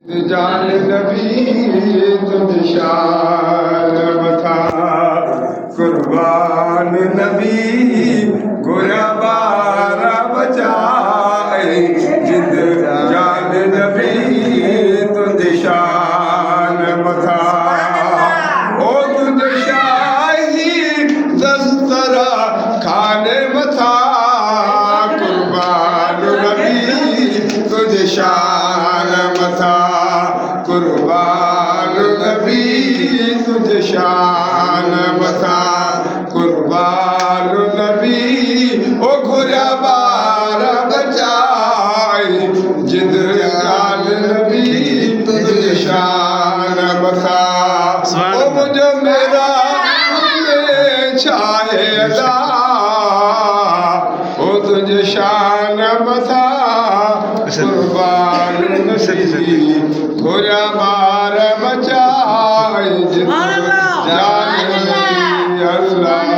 जान नबी तुझ शान मथा कुर्बान नबी गोया बारा बचाए जिद जान नबी तुझ शान मथा ओ तुझ शाही दस्तरा खाने मथा कुर्बान नबी तुझ शान मथा कुर्बान नबी तुझ शान मथा कुर्बान नबी ओ घुरा बार बचाई जिद जान नबी तुझ शान मथा ओ मुझे मेरा में छाए अदा ओ तुझ शान मथा कुर्बान नबी घुरा बार बचाई जिद जान नबी अल्लाह।